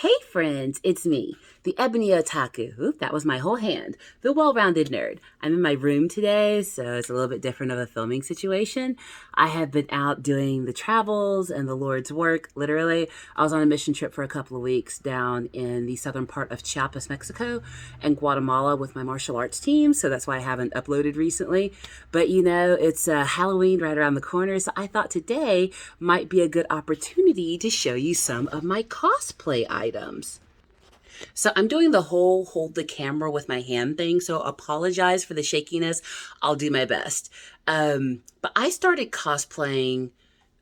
Hey friends, it's me, the Ebony Otaku. Oop, that was my whole hand. The well-rounded nerd. I'm in my room today, so it's a little bit different of a filming situation. I have been out doing the travels and the Lord's work, literally. I was on a mission trip for a couple of weeks down in the southern part of Chiapas, Mexico, and Guatemala with my martial arts team, so that's why I haven't uploaded recently. But it's Halloween right around the corner, so I thought today might be a good opportunity to show you some of my cosplay items. So I'm doing the whole hold the camera with my hand thing, so apologize for the shakiness. I'll do my best. But I started cosplaying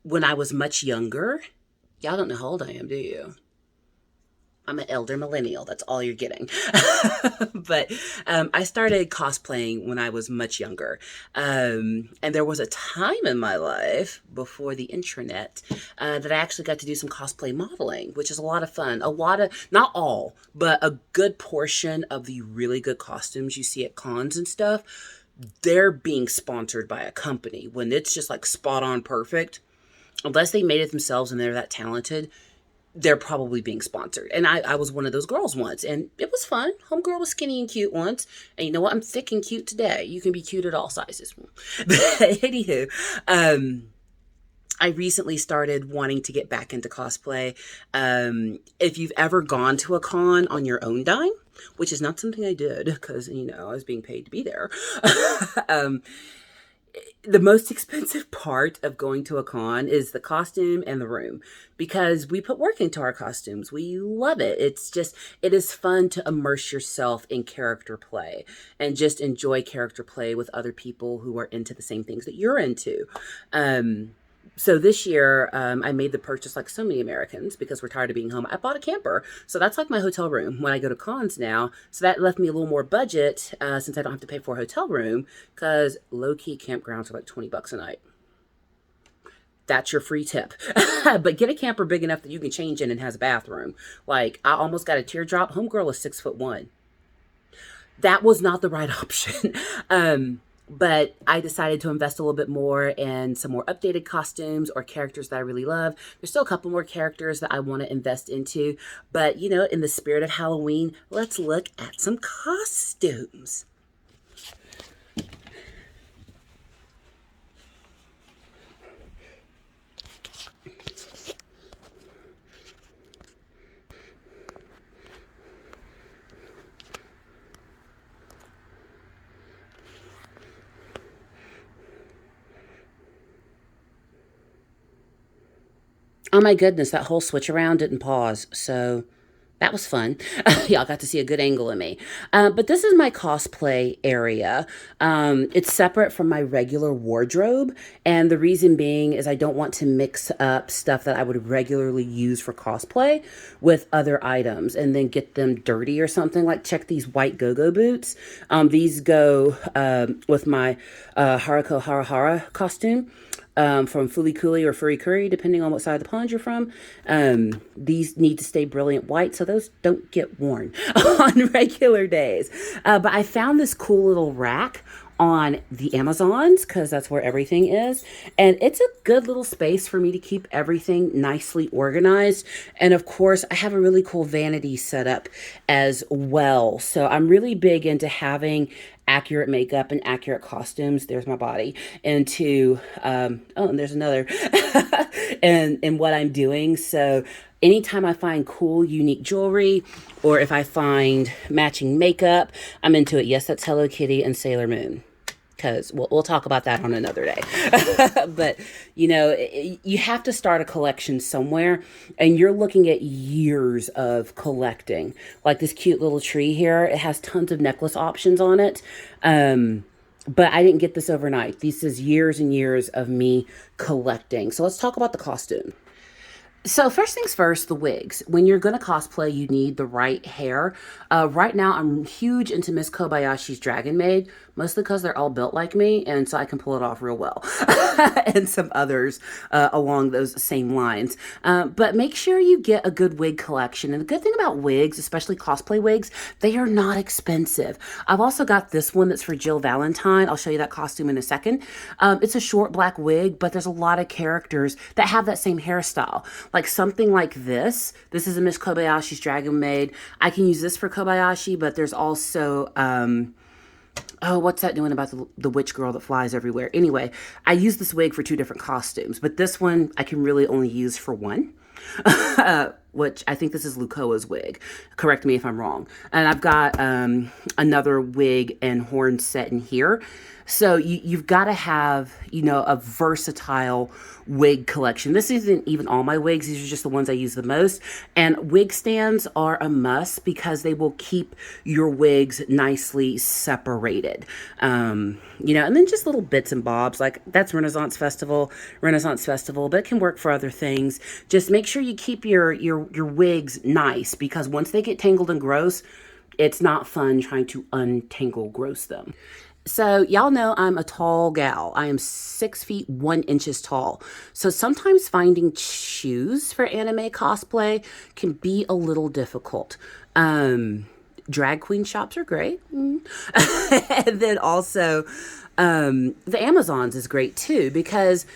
when I was much younger. Y'all don't know how old I am, do you? I'm an elder millennial. That's all you're getting. But I started cosplaying when I was much younger. And there was a time in my life before the intranet that I actually got to do some cosplay modeling, which is a lot of fun. A lot of, not all, but a good portion of the really good costumes you see at cons and stuff, they're being sponsored by a company. When it's just like spot on perfect, unless they made it themselves and they're that talented, they're probably being sponsored. And I was one of those girls once, and it was fun. Homegirl was skinny and cute once. And you know what? I'm thick and cute today. You can be cute at all sizes. But anywho, I recently started wanting to get back into cosplay. If you've ever gone to a con on your own dime, which is not something I did because, I was being paid to be there. The most expensive part of going to a con is the costume and the room, because we put work into our costumes. We love it. It is fun to immerse yourself in character play and just enjoy character play with other people who are into the same things that you're into. So this year, I made the purchase like so many Americans because we're tired of being home. I bought a camper. So that's like my hotel room when I go to cons now. So that left me a little more budget since I don't have to pay for a hotel room, because low-key campgrounds are like $20 a night. That's your free tip. But get a camper big enough that you can change in and has a bathroom. Like, I almost got a teardrop. Homegirl is 6'1". That was not the right option. But I decided to invest a little bit more in some more updated costumes or characters that I really love. There's still a couple more characters that I want to invest into. But, in the spirit of Halloween, let's look at some costumes. Oh my goodness, that whole switch around didn't pause. So that was fun. Y'all got to see a good angle of me. But this is my cosplay area. It's separate from my regular wardrobe. And the reason being is I don't want to mix up stuff that I would regularly use for cosplay with other items and then get them dirty or something. Like, check these white go-go boots. These go with my Haruko Harahara costume. From Fooly Cooly or Furry Curry, depending on what side of the pond you're from. These need to stay brilliant white, so those don't get worn on regular days. But I found this cool little rack on the Amazons, because that's where everything is. And it's a good little space for me to keep everything nicely organized. And of course, I have a really cool vanity set up as well. So I'm really big into having accurate makeup and accurate costumes. There's my body. Into, and there's another, and what I'm doing. So anytime I find cool, unique jewelry, or if I find matching makeup, I'm into it. Yes, that's Hello Kitty and Sailor Moon, because we'll talk about that on another day. But, you have to start a collection somewhere, and you're looking at years of collecting. Like this cute little tree here, it has tons of necklace options on it. But I didn't get this overnight. This is years and years of me collecting. So let's talk about the costume. So first things first, the wigs. When you're going to cosplay, you need the right hair. Right now, I'm huge into Miss Kobayashi's Dragon Maid, mostly because they're all built like me, and so I can pull it off real well. And some others along those same lines. But make sure you get a good wig collection. And the good thing about wigs, especially cosplay wigs, they are not expensive. I've also got this one that's for Jill Valentine. I'll show you that costume in a second. It's a short black wig, but there's a lot of characters that have that same hairstyle. like something like this. This is a Miss Kobayashi's Dragon Maid. I can use this for Kobayashi, but there's also oh, what's that doing about the witch girl that flies everywhere? Anyway, I use this wig for two different costumes, but this one I can really only use for one. Which I think this is Lukoa's wig. Correct me if I'm wrong. And I've got another wig and horn set in here. So you've got to have, you know, a versatile wig collection. This isn't even all my wigs. These are just the ones I use the most. And wig stands are a must because they will keep your wigs nicely separated. You know, and then just little bits and bobs, like that's Renaissance Festival, but it can work for other things. Just make sure you keep your wigs nice, because once they get tangled and gross, it's not fun trying to untangle gross them. So y'all know I'm a tall gal. I am 6 feet 1 inches tall. So sometimes finding shoes for anime cosplay can be a little difficult. Drag queen shops are great. And then also the Amazons is great too, because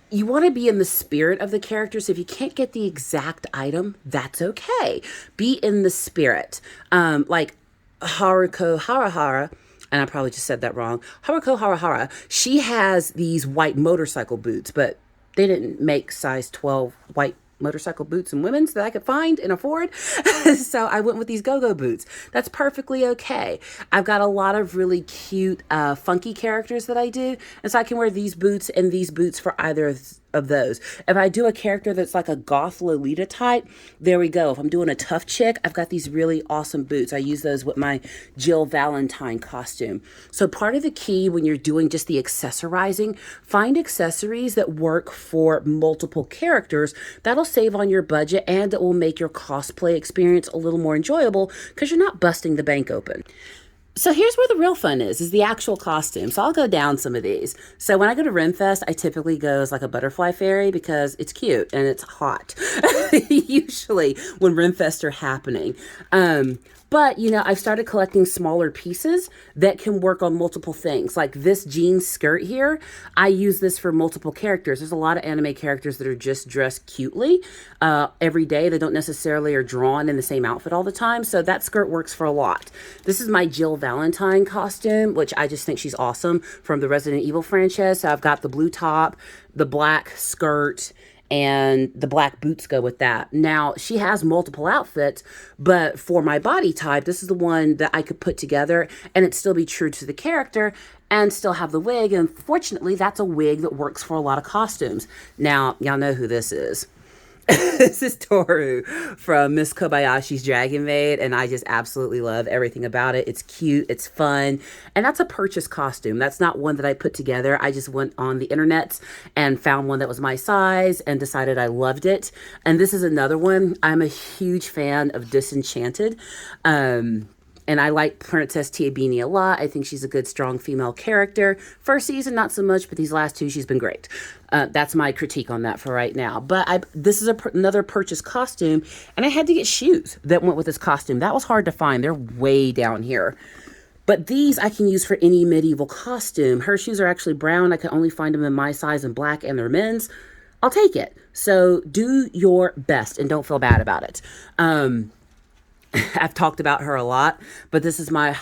you want to be in the spirit of the characters. If you can't get the exact item, that's okay. Be in the spirit. Like Haruko Harahara, and I probably just said that wrong. Haruko Harahara, she has these white motorcycle boots, but they didn't make size 12 white motorcycle boots and women's that I could find and afford. So I went with these go-go boots. That's perfectly okay. I've got a lot of really cute, funky characters that I do. And so I can wear these boots and these boots for either of those. If I do a character that's like a goth Lolita type, there we go. If I'm doing a tough chick, I've got these really awesome boots. I use those with my Jill Valentine costume. So part of the key when you're doing just the accessorizing, find accessories that work for multiple characters. That'll save on your budget, and it will make your cosplay experience a little more enjoyable because you're not busting the bank open. So here's where the real fun is the actual costume. So I'll go down some of these. So when I go to Renfest, I typically go as like a butterfly fairy because it's cute and it's hot. Usually when Renfest are happening. But, you know, I've started collecting smaller pieces that can work on multiple things. Like this jean skirt here, I use this for multiple characters. There's a lot of anime characters that are just dressed cutely every day. They don't necessarily are drawn in the same outfit all the time. So that skirt works for a lot. This is my Jill Valentine costume, which I just think she's awesome, from the Resident Evil franchise. So I've got the blue top, the black skirt, and the black boots go with that. Now, she has multiple outfits, but for my body type, this is the one that I could put together and it still be true to the character and still have the wig. And fortunately, that's a wig that works for a lot of costumes. Now, y'all know who this is. This is Toru from Miss Kobayashi's Dragon Maid, and I just absolutely love everything about it. It's cute, it's fun, and that's a purchase costume. That's not one that I put together. I just went on the internet and found one that was my size and decided I loved it. And this is another one. I'm a huge fan of Disenchanted. And I like Princess Tiabini a lot. I think she's a good, strong female character. First season, not so much, but these last two, she's been great. That's my critique on that for right now. But this is another purchase costume, and I had to get shoes that went with this costume. That was hard to find. They're way down here. But these I can use for any medieval costume. Her shoes are actually brown. I can only find them in my size in black, and they're men's. I'll take it. So do your best and don't feel bad about it. I've talked about her a lot, but this is my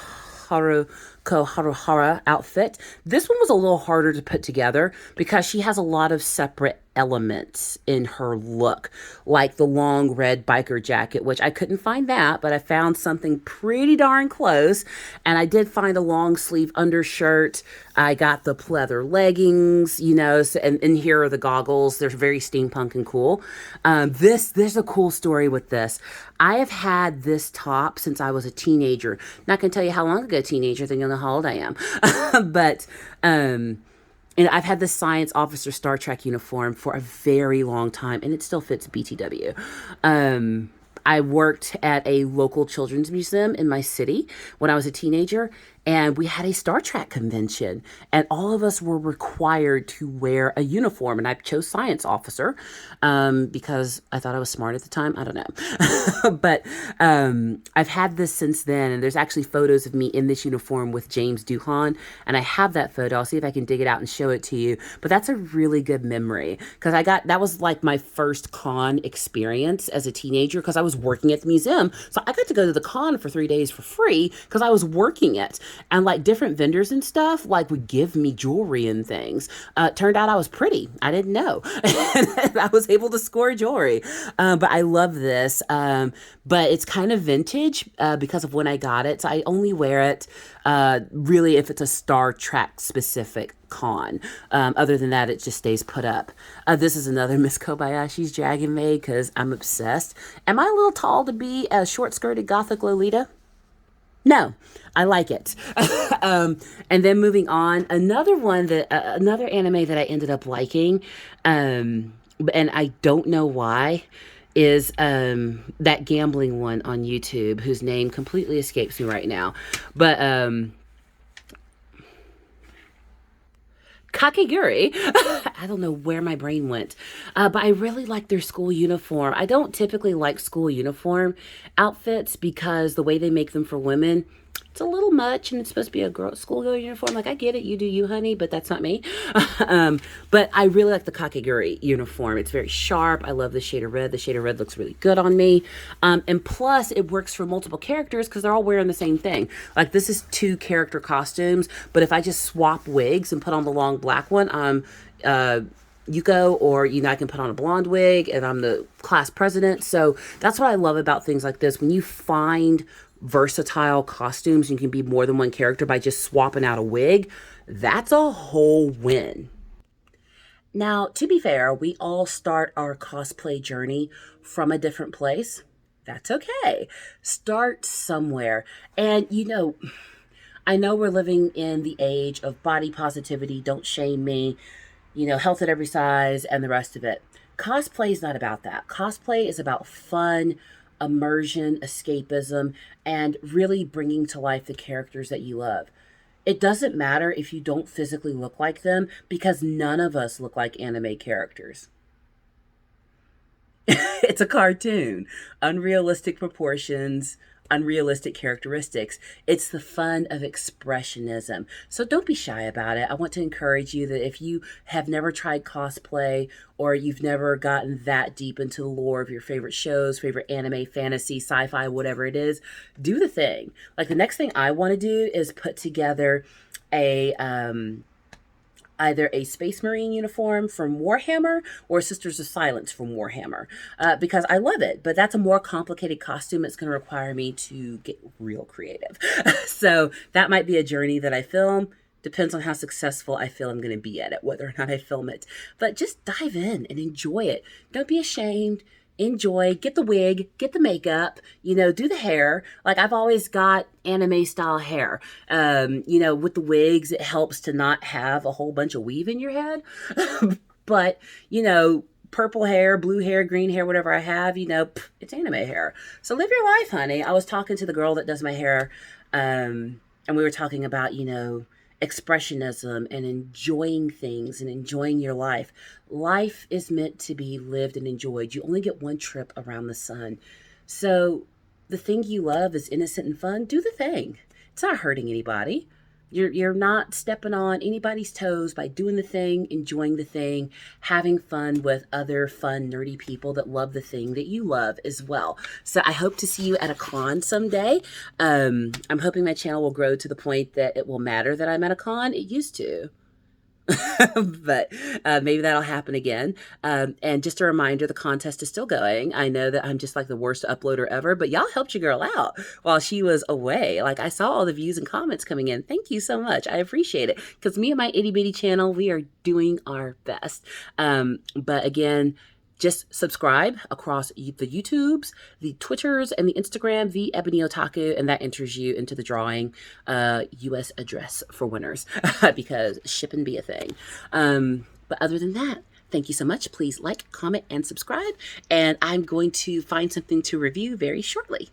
Haruko Haruhara outfit. This one was a little harder to put together because she has a lot of separate elements in her look, like the long red biker jacket, which I couldn't find that, but I found something pretty darn close. And I did find a long sleeve undershirt. I got the pleather leggings, you know, and here are the goggles. They're very steampunk and cool. There's a cool story with this. I have had this top since I was a teenager. Not going to tell you how long ago teenager, then you'll know how old I am. But, and I've had the Science Officer Star Trek uniform for a very long time, and it still fits BTW. I worked at a local children's museum in my city when I was a teenager, and we had a Star Trek convention, and all of us were required to wear a uniform. And I chose science officer because I thought I was smart at the time. I don't know. But I've had this since then, and there's actually photos of me in this uniform with James Doohan, and I have that photo. I'll see if I can dig it out and show it to you. But that's a really good memory because that was like my first con experience as a teenager because I was working at the museum. So I got to go to the con for 3 days for free because I was working it. And like different vendors and stuff like would give me jewelry and things. Turned out I was pretty. I didn't know. And I was able to score jewelry. But I love this. But it's kind of vintage because of when I got it. So I only wear it really if it's a Star Trek specific con. Other than that, it just stays put up. This is another Miss Kobayashi's Dragon Maid because I'm obsessed. Am I a little tall to be a short-skirted gothic Lolita? No, I like it. And then moving on, another anime that I ended up liking, and I don't know why, is that gambling one on YouTube whose name completely escapes me right now. But Kakegurui. I don't know where my brain went. But I really like their school uniform. I don't typically like school uniform outfits because the way they make them for women, it's a little much, and it's supposed to be a schoolgirl uniform. Like, I get it, you do you, honey, but that's not me. But I really like the Kakegurui uniform. It's very sharp. I love the shade of red. The shade of red looks really good on me. And plus, it works for multiple characters because they're all wearing the same thing. Like, this is 2 character costumes, but if I just swap wigs and put on the long black one, Yuko, or I can put on a blonde wig and I'm the class president. So that's what I love about things like this. When you find versatile costumes, you can be more than one character by just swapping out a wig. That's a whole win. Now, to be fair, we all start our cosplay journey from a different place. That's okay. Start somewhere. And I know we're living in the age of body positivity, don't shame me, health at every size, and the rest of it. Cosplay is not about that. Cosplay is about fun, immersion, escapism, and really bringing to life the characters that you love. It doesn't matter if you don't physically look like them because none of us look like anime characters. It's a cartoon. Unrealistic proportions, unrealistic characteristics. It's the fun of expressionism. So don't be shy about it. I want to encourage you that if you have never tried cosplay or you've never gotten that deep into the lore of your favorite shows, favorite anime, fantasy, sci-fi, whatever it is, do the thing. Like, the next thing I want to do is put together a either a Space Marine uniform from Warhammer or Sisters of Silence from Warhammer because I love it. But that's a more complicated costume. It's going to require me to get real creative. So that might be a journey that I film. Depends on how successful I feel I'm going to be at it, whether or not I film it. But just dive in and enjoy it. Don't be ashamed. Enjoy, get the wig, get the makeup, do the hair. Like, I've always got anime style hair. With the wigs, it helps to not have a whole bunch of weave in your head. But, purple hair, blue hair, green hair, whatever I have, it's anime hair. So live your life, honey. I was talking to the girl that does my hair, and we were talking about, expressionism and enjoying things and enjoying your life. Life is meant to be lived and enjoyed. You only get one trip around the sun. So the thing you love is innocent and fun. Do the thing. It's not hurting anybody. You're not stepping on anybody's toes by doing the thing, enjoying the thing, having fun with other fun, nerdy people that love the thing that you love as well. So I hope to see you at a con someday. I'm hoping my channel will grow to the point that it will matter that I'm at a con. It used to. But maybe that'll happen again. And just a reminder, the contest is still going. I know that I'm just like the worst uploader ever, but y'all helped your girl out while she was away. Like, I saw all the views and comments coming in. Thank you so much. I appreciate it because me and my itty bitty channel, we are doing our best. But again, just subscribe across the YouTubes, the Twitters, and the Instagram, the Ebony Otaku, and that enters you into the drawing US address for winners because shipping be a thing. But other than that, thank you so much. Please like, comment, and subscribe. And I'm going to find something to review very shortly.